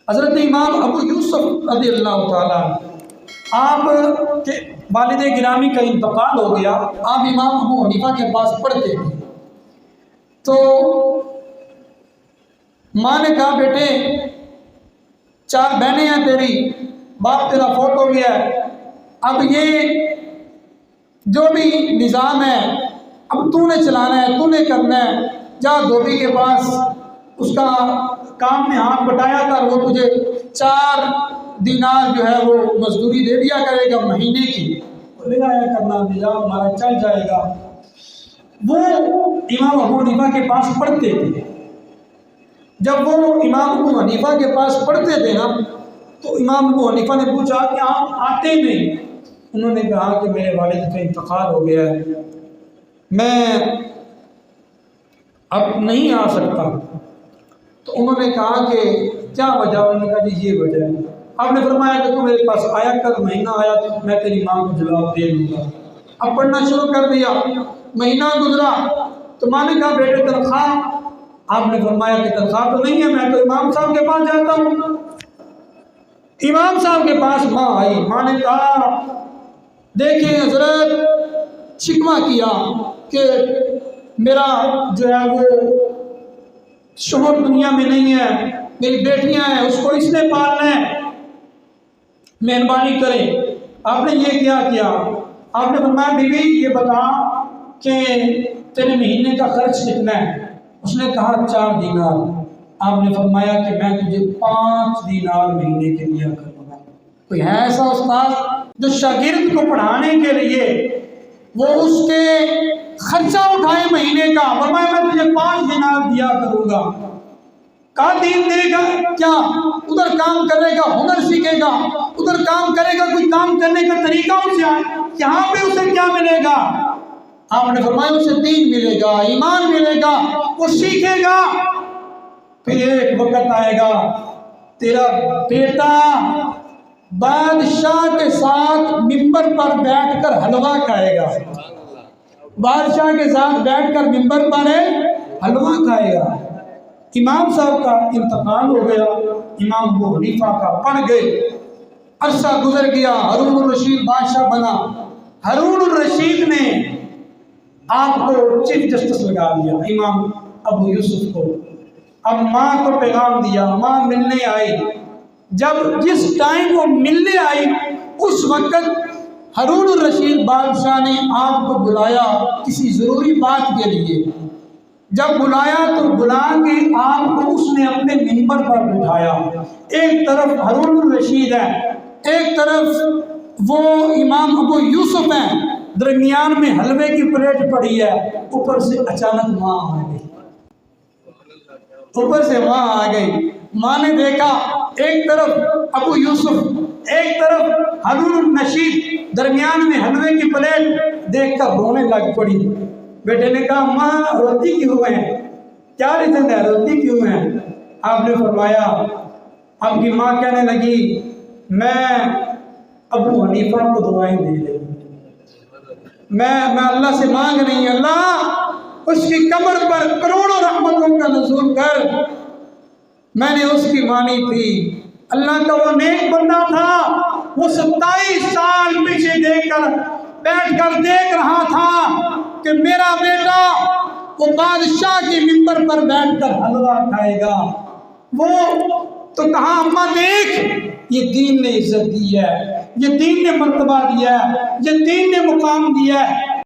حضرت امام ابو یوسف رضی اللہ تعالیٰ آپ کے والد گرامی کا انتقال ہو گیا، آپ امام ابو حنیفہ کے پاس پڑھتے تھے، تو ماں نے کہا بیٹے 4 بہنیں ہیں تیری، باپ تیرا فوت ہو گیا ہے، اب یہ جو بھی نظام ہے اب تو نے چلانا ہے، تو نے کرنا ہے، جا دھوبی کے پاس اس کا کام میں ہاتھ بٹایا کر، وہ تجھے 4 دینار جو ہے وہ مزدوری دے دیا کرے گا مہینے کی، لے آیا کرنا، جا ہمارا چل جائے گا۔ وہ امام ابو حنیفہ کے پاس پڑھتے تھے، جب وہ امام ابو حنیفہ کے پاس پڑھتے تھے نا تو امام ابو حنیفہ نے پوچھا کہ آپ آتے نہیں؟ انہوں نے کہا کہ میرے والد کا انتقال ہو گیا ہے، میں اب نہیں آ سکتا۔ تو انہوں نے کہا کہ کیا وجہ؟ انہوں نے کہا جی یہ وجہ ہے۔ آپ نے فرمایا کہ تو میرے پاس آیا کر، مہینہ آیا تو میں تیری ماں کو جواب دے دوں گا۔ اب پڑھنا شروع کر دیا، مہینہ گزرا تو ماں نے کہا بیٹے تنخواہ؟ آپ نے فرمایا کہ تنخواہ تو نہیں ہے، میں تو امام صاحب کے پاس جاتا ہوں۔ امام صاحب کے پاس ماں آئی، ماں نے کہا دیکھیں حضرت، شکوہ کیا کہ میرا جو ہے وہ شوہر دنیا میں نہیں ہے، میری بیٹیاں ہیں، اس کو اس نے پالنا ہے، مہربانی کریں۔ آپ نے یہ کیا کیا؟ آپ نے فرمایا بی بی یہ بتا کہ تیرے مہینے کا خرچ کتنا ہے؟ اس نے کہا 4 دینار۔ آپ نے فرمایا کہ میں تجھے 5 دینار مہینے کے دیا کروں گا۔ کوئی ہے ایسا استاد جو شاگرد کو پڑھانے کے لیے وہ اس کے خرچہ اٹھائے مہینے کا؟ فرمایا میں تجھے 5 دینار دیا کروں گا۔ کہا دین دے گا کیا؟ ادھر کام کرے گا، ہنر سیکھے گا، ادھر کام کرے گا، کوئی کام کرنے کا طریقہ اس سے آئے، یہاں پہ اسے کیا ملے گا؟ آپ نے فرمایا اسے دین ملے گا، ایمان ملے گا، وہ سیکھے گا، پھر ایک وقت آئے گا تیرا بیٹا بادشاہ کے ساتھ ممبر پر بیٹھ کر حلوہ کھائے گا، بادشاہ کے ساتھ بیٹھ کر ممبر پر حلوہ کھائے گا۔ امام صاحب کا انتقال ہو گیا، امام ابو حنیفہ کا پڑھ گئے، عرصہ گزر گیا، ہارون الرشید بادشاہ بنا۔ ہارون الرشید نے آپ کو چیف جسٹس لگا دیا، امام ابو یوسف کو۔ اب ماں کو پیغام دیا، ماں ملنے آئی، جس ٹائم وہ ملنے آئی اس وقت ہارون الرشید بادشاہ نے آپ کو بلایا کسی ضروری بات کے لیے۔ جب بلایا تو بلا کے آپ کو اس نے اپنے منبر پر بٹھایا، ایک طرف ہارون الرشید ہے، ایک طرف وہ امام ابو یوسف ہیں، درمیان میں حلوے کی پلیٹ پڑی ہے، اوپر سے اچانک ماں آ گئی، اوپر سے ماں آ گئی۔ ماں نے دیکھا ایک طرف ابو یوسف، ایک طرف ہارون الرشید، درمیان میں حلوے کی پلیٹ، دیکھ کر رونے لگ پڑی۔ بیٹے نے کہا ماں روتی کیوں ہیں؟ کیا ریزن ہے، روتی کیوں ہیں؟ آپ نے فرمایا، آپ کی ماں کہنے لگی میں ابو حنیفہ کو دعائیں دے رہی ہوں، میں اللہ سے مانگ رہی ہوں اللہ اس کی قبر پر کروڑوں رحمتوں کا نزول کر۔ میں نے اس کی مانی تھی، اللہ کا وہ نیک بندہ تھا، وہ 27 سال پیچھے بیٹھ کر دیکھ رہا تھا کہ میرا بیٹا وہ بادشاہ کے منبر پر بیٹھ کر حلوہ کھائے گا۔ وہ تو کہا اماں دیکھ، یہ دین نے عزت دی ہے، یہ دین نے مرتبہ دیا ہے، یہ دین نے مقام دیا ہے۔